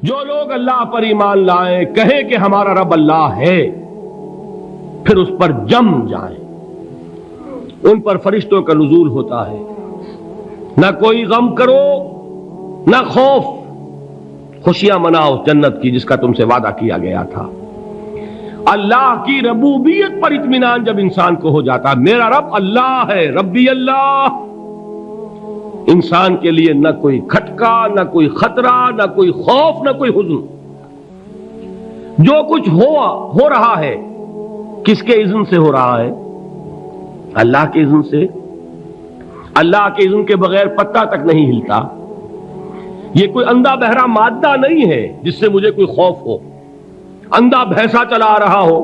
جو لوگ اللہ پر ایمان لائیں، کہیں کہ ہمارا رب اللہ ہے، پھر اس پر جم جائیں، ان پر فرشتوں کا نزول ہوتا ہے۔ نہ کوئی غم کرو نہ خوف، خوشیاں مناؤ جنت کی جس کا تم سے وعدہ کیا گیا تھا۔ اللہ کی ربوبیت پر اطمینان جب انسان کو ہو جاتا، میرا رب اللہ ہے، ربی اللہ، انسان کے لیے نہ کوئی کھٹکا، نہ کوئی خطرہ، نہ کوئی خوف، نہ کوئی حزن۔ جو کچھ ہو رہا ہے کس کے اذن سے ہو رہا ہے؟ اللہ کے اذن سے۔ اللہ کے اذن کے بغیر پتہ تک نہیں ہلتا۔ یہ کوئی اندھا بہرا مادہ نہیں ہے جس سے مجھے کوئی خوف ہو۔ اندھا بھینسا چلا آ رہا ہو،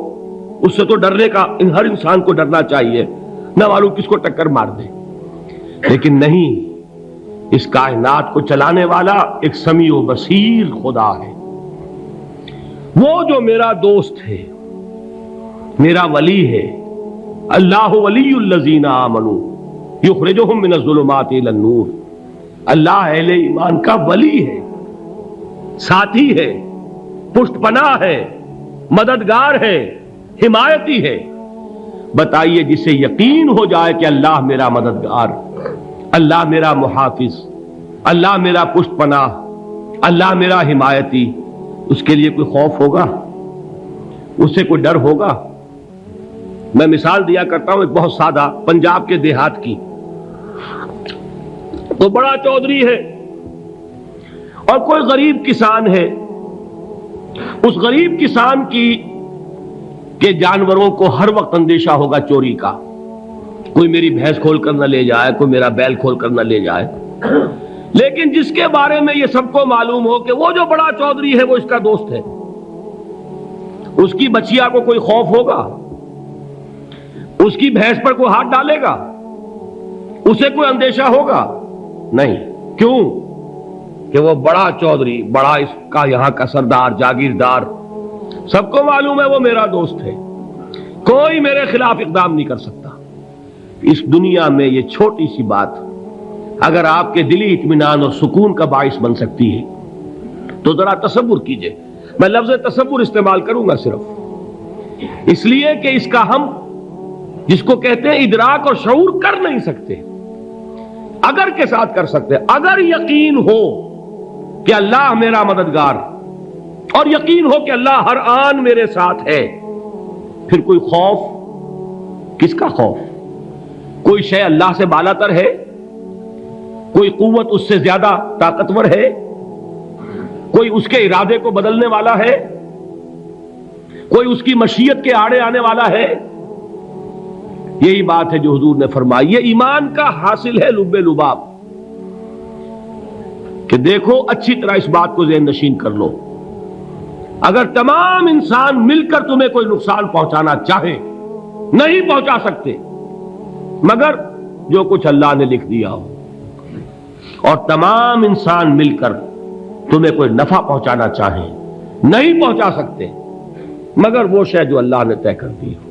اس سے تو ڈرنے کا ہر انسان کو ڈرنا چاہیے، نہ معلوم کس کو ٹکر مار دے۔ لیکن نہیں، اس کائنات کو چلانے والا ایک سمیع و بصیر خدا ہے، وہ جو میرا دوست ہے، میرا ولی ہے۔ اللہ ولی الذین آمنوا یخرجہم من الظلمات الی النور۔ اللہ اہل ایمان کا ولی ہے، ساتھی ہے، پشت پناہ ہے، مددگار ہے، حمایتی ہے۔ بتائیے جسے یقین ہو جائے کہ اللہ میرا مددگار، اللہ میرا محافظ، اللہ میرا پشت پناہ، اللہ میرا حمایتی، اس کے لیے کوئی خوف ہوگا؟ اس سے کوئی ڈر ہوگا؟ میں مثال دیا کرتا ہوں ایک بہت سادہ، پنجاب کے دیہات کی۔ تو بڑا چودھری ہے اور کوئی غریب کسان ہے۔ اس غریب کسان کے جانوروں کو ہر وقت اندیشہ ہوگا چوری کا، کوئی میری بھینس کھول کر نہ لے جائے، کوئی میرا بیل کھول کر نہ لے جائے۔ لیکن جس کے بارے میں یہ سب کو معلوم ہو کہ وہ جو بڑا چودھری ہے وہ اس کا دوست ہے، اس کی بچیا کو کوئی خوف ہوگا؟ اس کی بھینس پر کوئی ہاتھ ڈالے گا؟ اسے کوئی اندیشہ ہوگا؟ نہیں۔ کیوں؟ کہ وہ بڑا چودھری، بڑا اس کا یہاں کا سردار، جاگیردار، سب کو معلوم ہے وہ میرا دوست ہے، کوئی میرے خلاف اقدام نہیں کر سکتا۔ اس دنیا میں یہ چھوٹی سی بات اگر آپ کے دلی اطمینان اور سکون کا باعث بن سکتی ہے تو ذرا تصور کیجئے۔ میں لفظ تصور استعمال کروں گا صرف اس لیے کہ اس کا ہم جس کو کہتے ہیں ادراک اور شعور کر نہیں سکتے، اگر کے ساتھ کر سکتے۔ اگر یقین ہو کہ اللہ میرا مددگار اور یقین ہو کہ اللہ ہر آن میرے ساتھ ہے، پھر کوئی خوف؟ کس کا خوف؟ کوئی شے اللہ سے بالاتر ہے؟ کوئی قوت اس سے زیادہ طاقتور ہے؟ کوئی اس کے ارادے کو بدلنے والا ہے؟ کوئی اس کی مشیت کے آڑے آنے والا ہے؟ یہی بات ہے جو حضور نے فرمائی۔ یہ ایمان کا حاصل ہے لب لباب، کہ دیکھو اچھی طرح اس بات کو ذہن نشین کر لو، اگر تمام انسان مل کر تمہیں کوئی نقصان پہنچانا چاہے نہیں پہنچا سکتے، مگر جو کچھ اللہ نے لکھ دیا ہو، اور تمام انسان مل کر تمہیں کوئی نفع پہنچانا چاہیں نہیں پہنچا سکتے، مگر وہ شے جو اللہ نے طے کر دی ہو۔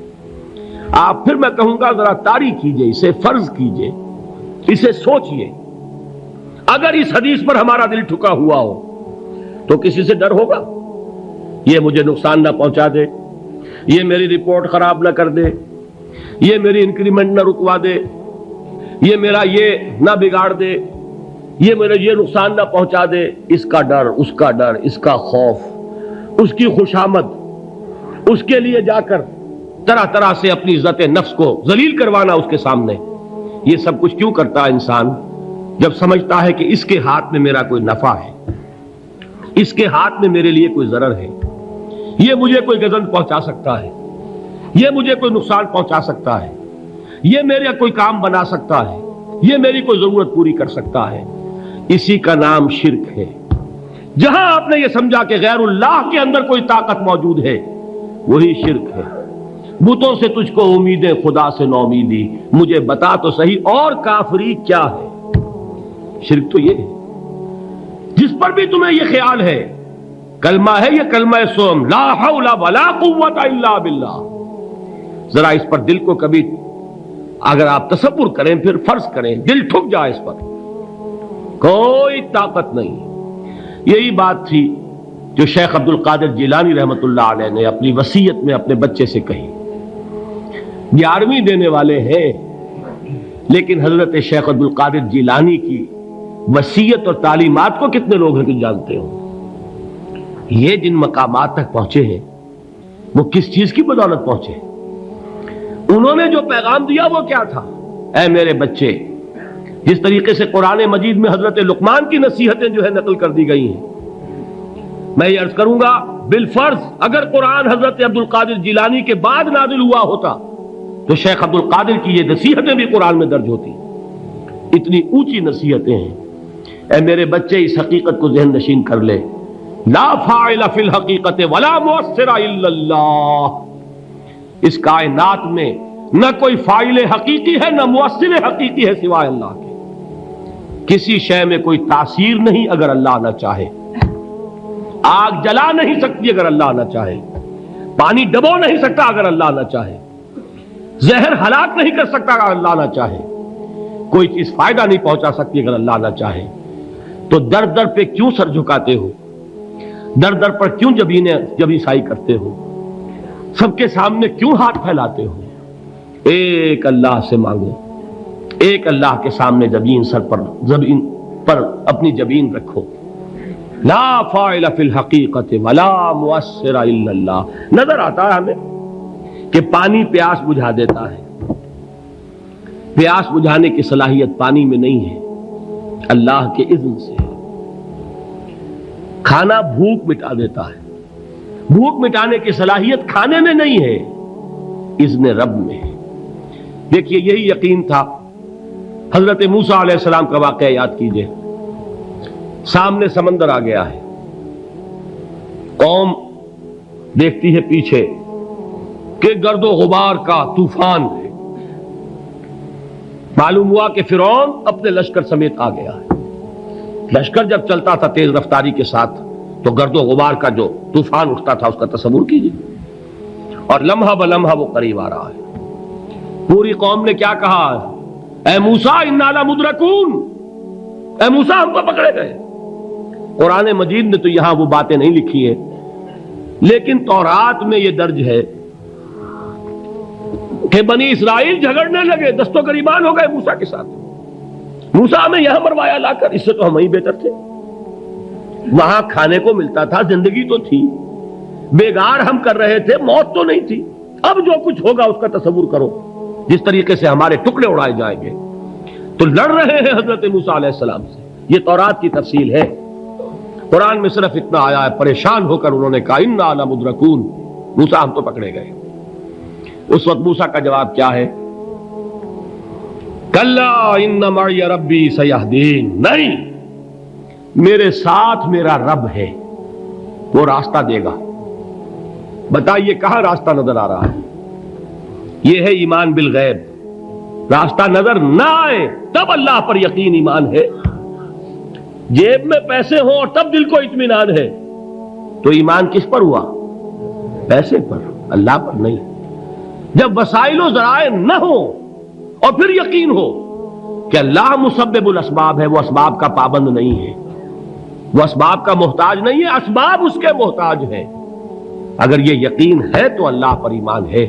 آپ پھر میں کہوں گا ذرا طاری کیجئے، اسے فرض کیجئے، اسے سوچئے۔ اگر اس حدیث پر ہمارا دل ٹھکا ہوا ہو تو کسی سے ڈر ہوگا؟ یہ مجھے نقصان نہ پہنچا دے، یہ میری رپورٹ خراب نہ کر دے، یہ میری انکریمنٹ نہ رکوا دے، یہ میرا یہ نہ بگاڑ دے، یہ میرا یہ نقصان نہ پہنچا دے۔ اس کا ڈر، اس کا ڈر، اس کا خوف، اس کی خوشامد، اس کے لیے جا کر طرح طرح سے اپنی عزت نفس کو ذلیل کروانا اس کے سامنے، یہ سب کچھ کیوں کرتا ہے انسان؟ جب سمجھتا ہے کہ اس کے ہاتھ میں میرا کوئی نفع ہے، اس کے ہاتھ میں میرے لیے کوئی ضرر ہے، یہ مجھے کوئی گزن پہنچا سکتا ہے، یہ مجھے کوئی نقصان پہنچا سکتا ہے، یہ میرا کوئی کام بنا سکتا ہے، یہ میری کوئی ضرورت پوری کر سکتا ہے، اسی کا نام شرک ہے۔ جہاں آپ نے یہ سمجھا کہ غیر اللہ کے اندر کوئی طاقت موجود ہے، وہی شرک ہے۔ بتوں سے تجھ کو امیدیں، خدا سے نومیدی، مجھے بتا تو صحیح اور کافری کیا ہے؟ شرک تو یہ ہے۔ جس پر بھی تمہیں یہ خیال ہے، کلمہ ہے یہ کلمہ سوم، لا حول ولا قوت الا باللہ، ذرا اس پر دل کو کبھی اگر آپ تصور کریں، پھر فرض کریں، دل ٹھک جائے اس پر، کوئی طاقت نہیں۔ یہی بات تھی جو شیخ عبد القادر جیلانی رحمۃ اللہ علیہ نے اپنی وصیت میں اپنے بچے سے کہی. 11ویں دینے والے ہیں، لیکن حضرت شیخ عبد القادر جیلانی کی وصیت اور تعلیمات کو کتنے لوگ ہیں کہ جانتے ہو؟ یہ جن مقامات تک پہنچے ہیں وہ کس چیز کی بدولت پہنچے؟ انہوں نے جو پیغام دیا وہ کیا تھا؟ اے میرے بچے، جس طریقے سے قرآن مجید میں حضرت لقمان کی نصیحتیں جو ہے نقل کر دی گئی ہیں، میں یہ عرض کروں گا بالفرض اگر قرآن حضرت عبد القادر جیلانی کے بعد نازل ہوا ہوتا تو شیخ عبد القادر کی یہ نصیحتیں بھی قرآن میں درج ہوتی. اتنی اونچی نصیحتیں ہیں. اے میرے بچے، اس حقیقت کو ذہن نشین کر لے، لا فاعل فی الحقیقت ولا مؤثر الا اللہ. اس کائنات میں نہ کوئی فاعل حقیقی ہے نہ مؤثر حقیقی ہے سوائے اللہ کے. کسی شے میں کوئی تاثیر نہیں اگر اللہ نہ چاہے. آگ جلا نہیں سکتی اگر اللہ نہ چاہے. پانی ڈبو نہیں سکتا اگر اللہ نہ چاہے. زہر ہلاک نہیں کر سکتا اگر اللہ نہ چاہے. کوئی چیز فائدہ نہیں پہنچا سکتی اگر اللہ نہ چاہے. تو در در پہ کیوں سر جھکاتے ہو؟ در در پر کیوں جبیں سائی کرتے ہو؟ سب کے سامنے کیوں ہاتھ پھیلاتے ہو؟ ایک اللہ سے مانگو. ایک اللہ کے سامنے زمین پر اپنی جبین رکھو. لا فاعل فی الحقیقت ولا مؤثر الا اللہ. نظر آتا ہے ہمیں کہ پانی پیاس بجھا دیتا ہے. پیاس بجھانے کی صلاحیت پانی میں نہیں ہے، اللہ کے اذن سے. کھانا بھوک مٹا دیتا ہے. بھوک مٹانے کی صلاحیت کھانے میں نہیں ہے، اذن رب میں ہے. دیکھیے یہی یقین تھا. حضرت موسیٰ علیہ السلام کا واقعہ یاد کیجئے. سامنے سمندر آ گیا ہے. قوم دیکھتی ہے پیچھے کہ گرد و غبار کا طوفان ہے. معلوم ہوا کہ فرعون اپنے لشکر سمیت آ گیا ہے. لشکر جب چلتا تھا تیز رفتاری کے ساتھ تو گرد و غبار کا جو طوفان اٹھتا تھا اس کا تصور کیجیے. اور لمحہ بلمحہ وہ قریب آ رہا ہے. پوری قوم نے کیا کہا؟ اے موسیٰ انا لمدرکون. اے موسیٰ ہم کو پکڑے گئے. قرآن مجید نے تو یہاں وہ باتیں نہیں لکھی ہیں، لیکن تورات میں یہ درج ہے کہ بنی اسرائیل جھگڑنے لگے، دست و گریبان ہو گئے موسیٰ کے ساتھ. موسیٰ ہمیں یہاں مروایا لا کر، اس سے تو ہم ہی بہتر تھے. وہاں کھانے کو ملتا تھا، زندگی تو تھی، بیگار ہم کر رہے تھے، موت تو نہیں تھی. اب جو کچھ ہوگا اس کا تصور کرو، جس طریقے سے ہمارے ٹکڑے اڑائے جائیں گے. تو لڑ رہے ہیں حضرت موسیٰ علیہ السلام سے. یہ تورات کی تفصیل ہے. قرآن میں صرف اتنا آیا ہے، پریشان ہو کر انہوں نے کہا انا لمدرکون. موسیٰ ہم تو پکڑے گئے. اس وقت موسیٰ کا جواب کیا ہے؟ کلا ان معی ربی سیہدین. نہیں، میرے ساتھ میرا رب ہے، وہ راستہ دے گا. بتائیے کہاں راستہ نظر آ رہا ہے؟ یہ ہے ایمان بالغیب. راستہ نظر نہ آئے تب اللہ پر یقین ایمان ہے. جیب میں پیسے ہوں اور تب دل کو اطمینان ہے تو ایمان کس پر ہوا؟ پیسے پر، اللہ پر نہیں. جب وسائل و ذرائع نہ ہو اور پھر یقین ہو کہ اللہ مسبب الاسباب ہے، وہ اسباب کا پابند نہیں ہے، وہ اسباب کا محتاج نہیں ہے، اسباب اس کے محتاج ہیں. اگر یہ یقین ہے تو اللہ پر ایمان ہے.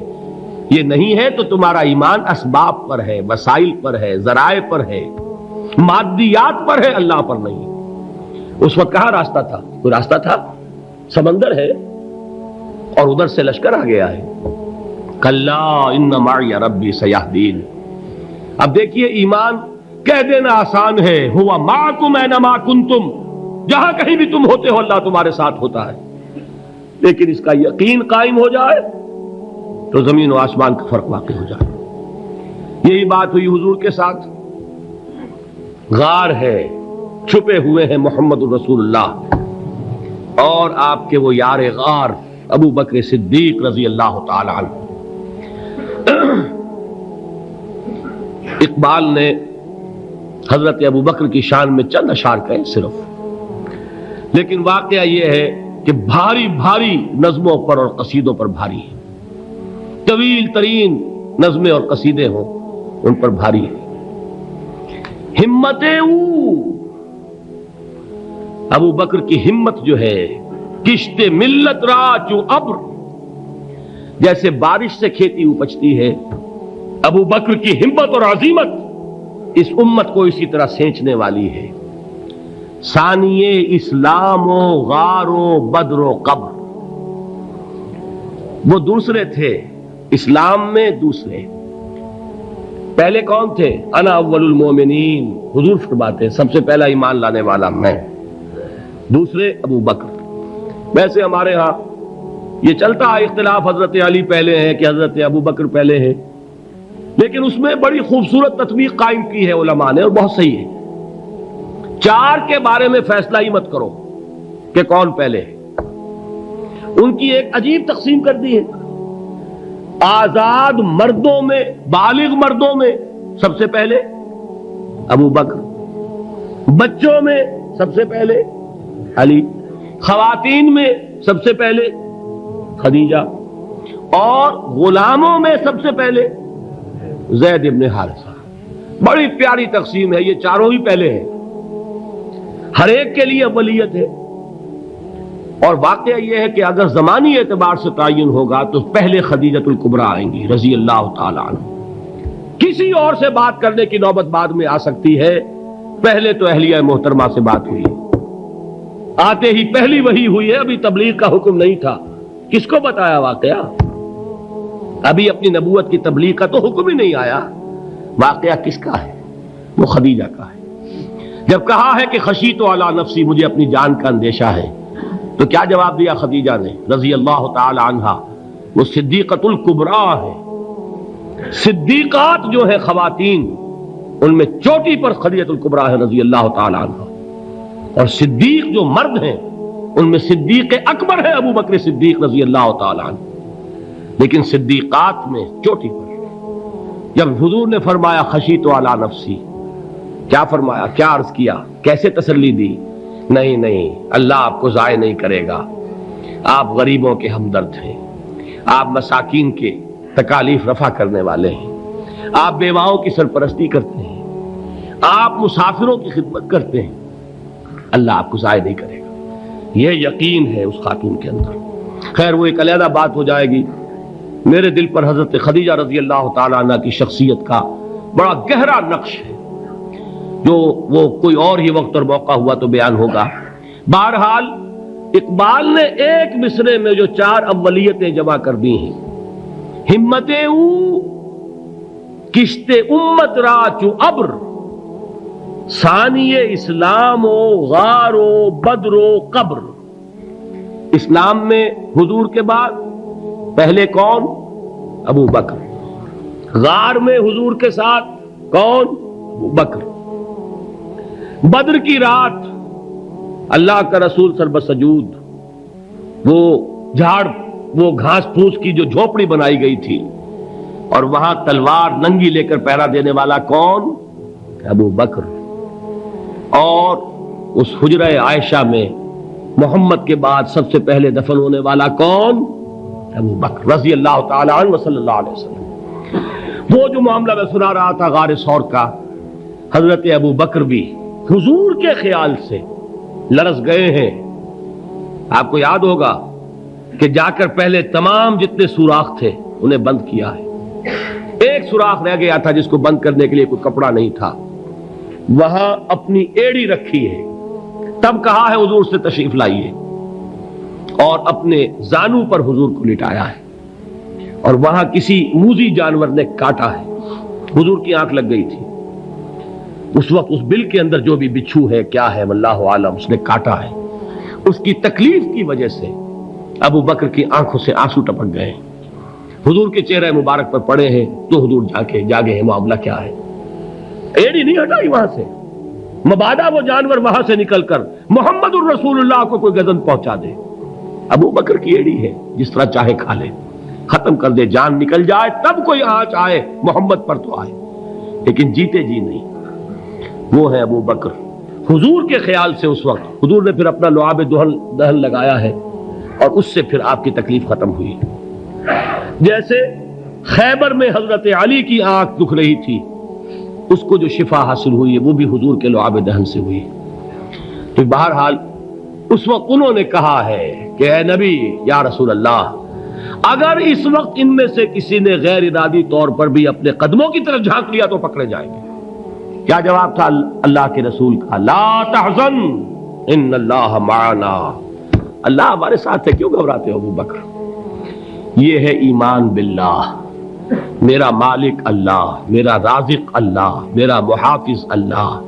یہ نہیں ہے تو تمہارا ایمان اسباب پر ہے، وسائل پر ہے، ذرائع پر ہے، مادیات پر ہے، اللہ پر نہیں. اس وقت کہاں راستہ تھا؟ کوئی راستہ تھا؟ سمندر ہے اور ادھر سے لشکر آ گیا ہے. کلا ان معی ربی سیہدین. اب دیکھیے ایمان کہہ دینا آسان ہے، ہوا معکم اینما کنتم. جہاں کہیں بھی تم ہوتے ہو اللہ تمہارے ساتھ ہوتا ہے. لیکن اس کا یقین قائم ہو جائے تو زمین و آسمان کا فرق واقع ہو جائے. یہی بات ہوئی حضور کے ساتھ. غار ہے، چھپے ہوئے ہیں محمد الرسول اللہ اور آپ کے وہ یار غار ابو بکر صدیق رضی اللہ تعالی عنہ. اقبال نے حضرت ابو بکر کی شان میں چند اشعار کہے صرف، لیکن واقعہ یہ ہے کہ بھاری بھاری نظموں پر اور قصیدوں پر بھاری ہے. طویل ترین نظمیں اور قصیدے ہوں ان پر بھاری ہے. ہمتیں ابو بکر کی ہمت جو ہے کشت ملت را چو ابر، جیسے بارش سے کھیتی اپجتی ہے، ابو بکر کی ہمت اور عزیمت اس امت کو اسی طرح سینچنے والی ہے۔ ثانیے اسلام و غار و بدر و قبر، وہ دوسرے تھے اسلام میں، دوسرے پہلے کون تھے؟ انا اول المومنین، حضور فرماتے ہیں سب سے پہلا ایمان لانے والا میں، دوسرے ابو بکر۔ ویسے ہمارے ہاں یہ چلتا ہے اختلاف، حضرت علی پہلے ہیں کہ حضرت ابو بکر پہلے ہیں، لیکن اس میں بڑی خوبصورت تطبیق قائم کی ہے علماء نے، اور بہت صحیح ہے۔ چار کے بارے میں فیصلہ ہی مت کرو کہ کون پہلے ہے، ان کی ایک عجیب تقسیم کر دی ہے۔ آزاد مردوں میں، بالغ مردوں میں سب سے پہلے ابو بکر، بچوں میں سب سے پہلے علی، خواتین میں سب سے پہلے خدیجہ، اور غلاموں میں سب سے پہلے زید ابن حارثہ۔ بڑی پیاری تقسیم ہے، یہ چاروں ہی پہلے ہیں، ہر ایک کے لیے اولیت ہے۔ اور واقعہ یہ ہے کہ اگر زمانی اعتبار سے تعین ہوگا تو پہلے خدیجۃ الکبریٰ آئیں گی رضی اللہ تعالی عنہ، کسی اور سے بات کرنے کی نوبت بعد میں آ سکتی ہے، پہلے تو اہلیہ محترمہ سے بات ہوئی، آتے ہی پہلی وحی ہوئی ہے، ابھی تبلیغ کا حکم نہیں تھا۔ کس کو بتایا واقعہ؟ ابھی اپنی نبوت کی تبلیغ کا تو حکم ہی نہیں آیا، واقعہ کس کا ہے؟ وہ خدیجہ کا ہے۔ جب کہا ہے کہ خشیت علی نفسی، مجھے اپنی جان کا اندیشہ ہے، تو کیا جواب دیا خدیجہ نے رضی اللہ تعالی عنہا؟ وہ صدیقۃ الکبریٰ ہے، صدیقات جو ہے خواتین ان میں چوٹی پر خدیجۃ الکبریٰ ہے رضی اللہ تعالی عنہا، اور صدیق جو مرد ہیں ان میں صدیق اکبر ہے ابو بکر صدیق رضی اللہ تعالی عنہ، لیکن صدیقات میں چوٹی پر۔ جب حضور نے فرمایا خشیت علی نفسی، کیا فرمایا؟ کیا عرض کیا؟ کیسے تسلی دی؟ نہیں نہیں، اللہ آپ کو ضائع نہیں کرے گا، آپ غریبوں کے ہمدرد ہیں، آپ مساکین کے تکالیف رفع کرنے والے ہیں، آپ بیواؤں کی سرپرستی کرتے ہیں، آپ مسافروں کی خدمت کرتے ہیں، اللہ آپ کو ضائع نہیں کرے گا۔ یہ یقین ہے اس خاتون کے اندر۔ خیر وہ ایک علیحدہ بات ہو جائے گی۔ میرے دل پر حضرت خدیجہ رضی اللہ تعالی عنہ کی شخصیت کا بڑا گہرا نقش ہے، جو وہ کوئی اور ہی وقت اور موقع ہوا تو بیان ہوگا۔ بہرحال اقبال نے ایک مصرے میں جو چار اولیتیں جمع کر دی ہیں، ہمت او کشت امت را چو ابر، ثانی اسلام و غار و بدر و قبر۔ اسلام میں حضور کے بعد پہلے کون؟ ابو بکر۔ غار میں حضور کے ساتھ کون؟ ابو بکر۔ بدر کی رات اللہ کا رسول سربسجود وہ جھاڑ، وہ گھاس پھوس کی جو جھوپڑی بنائی گئی تھی، اور وہاں تلوار ننگی لے کر پہرا دینے والا کون؟ ابو بکر۔ اور اس حجرہ عائشہ میں محمد کے بعد سب سے پہلے دفن ہونے والا کون؟ ابو بکر رضی اللہ تعالی عنہ صلی اللہ علیہ وسلم۔ وہ جو معاملہ میں سنا رہا تھا غار ثور کا، حضرت ابو بکر بھی حضور کے خیال سے لرز گئے ہیں۔ آپ کو یاد ہوگا کہ جا کر پہلے تمام جتنے سوراخ تھے انہیں بند کیا ہے، ایک سوراخ رہ گیا تھا جس کو بند کرنے کے لیے کوئی کپڑا نہیں تھا، وہاں اپنی ایڑی رکھی ہے، تب کہا ہے حضور سے تشریف لائیے، اور اپنے زانو پر حضور کو لٹایا ہے، اور وہاں کسی موذی جانور نے کاٹا ہے، حضور کی آنکھ لگ گئی تھی اس وقت، اس بل کے اندر جو بھی بچھو ہے کیا ہے واللہ عالم، اس نے کاٹا ہے۔ اس کی تکلیف کی وجہ سے ابو بکر کی آنکھوں سے آنسو ٹپک گئے، حضور کے چہرے مبارک پر پڑے ہیں، تو حضور جاگے ہیں، معاملہ کیا ہے؟ ایڑی نہیں ہٹائی وہاں سے، مبادا وہ جانور وہاں سے نکل کر محمد الرسول اللہ کو کوئی گزن پہنچا دے، ابو بکر کی ایڑی ہے، جس طرح چاہے کھا لے، ختم کر دے، جان نکل جائے تب کوئی آنچ آئے محمد پر تو آئے، لیکن جیتے جی نہیں۔ وہ ہے ابو بکر حضور کے خیال سے۔ اس وقت حضور نے پھر اپنا لعاب دہن لگایا ہے، اور اس سے پھر آپ کی تکلیف ختم ہوئی۔ جیسے خیبر میں حضرت علی کی آنکھ دکھ رہی تھی، اس کو جو شفا حاصل ہوئی ہے وہ بھی حضور کے لعاب دہن سے ہوئی۔ تو بہرحال اس وقت انہوں نے کہا ہے کہ اے نبی یا رسول اللہ، اگر اس وقت ان میں سے کسی نے غیر ارادی طور پر بھی اپنے قدموں کی طرف جھانک لیا تو پکڑے جائیں گے۔ کیا جواب تھا اللہ کے رسول کا؟ لا تحزن ان اللہ معنا، اللہ ہمارے ساتھ ہے، کیوں گھبراتے ہو ابو بکر؟ یہ ہے ایمان باللہ، میرا مالک اللہ، میرا رازق اللہ، میرا محافظ اللہ،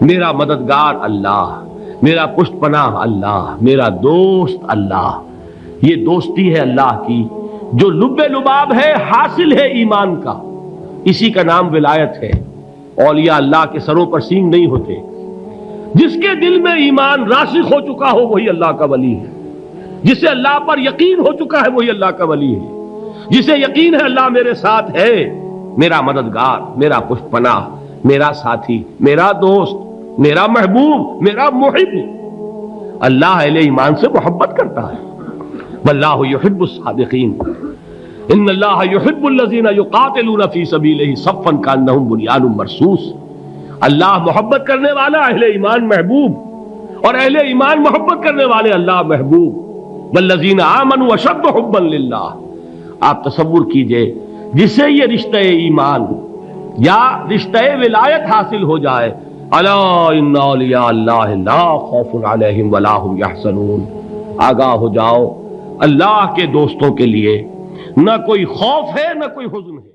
میرا مددگار اللہ، میرا پشت پناہ اللہ، میرا دوست اللہ۔ یہ دوستی ہے اللہ کی جو لب لباب ہے، حاصل ہے ایمان کا، اسی کا نام ولایت ہے۔ اولیاء اللہ کے سروں پر سینگ نہیں ہوتے، جس کے دل میں ایمان راسخ ہو چکا ہو وہی اللہ کا ولی ہے، جسے اللہ پر یقین ہو چکا ہے وہی اللہ کا ولی ہے، جسے یقین ہے اللہ میرے ساتھ ہے، میرا مددگار، میرا پشت پناہ، میرا ساتھی، میرا دوست، میرا محبوب، میرا محب۔ اللہ اہل ایمان سے محبت کرتا ہے، واللہ یحب الصادقین، ان اللہ یحب الذین یقاتلون فی سبیلہ صفا کانہم بنیان مرصوص۔ اللہ محبت کرنے والا، اہل ایمان محبوب، اور اہل ایمان محبت کرنے والے اللہ محبوب۔ والذین آمنوا اشد حبا للہ۔ آپ تصور کیجئے جسے یہ رشتہ ایمان یا رشتہ ولایت حاصل ہو جائے، الا ان اولیاء اللہ لا خوف علیہم ولا هم یحزنون، آگاہ ہو جاؤ، اللہ کے دوستوں کے لیے نہ کوئی خوف ہے نہ کوئی حزن ہے۔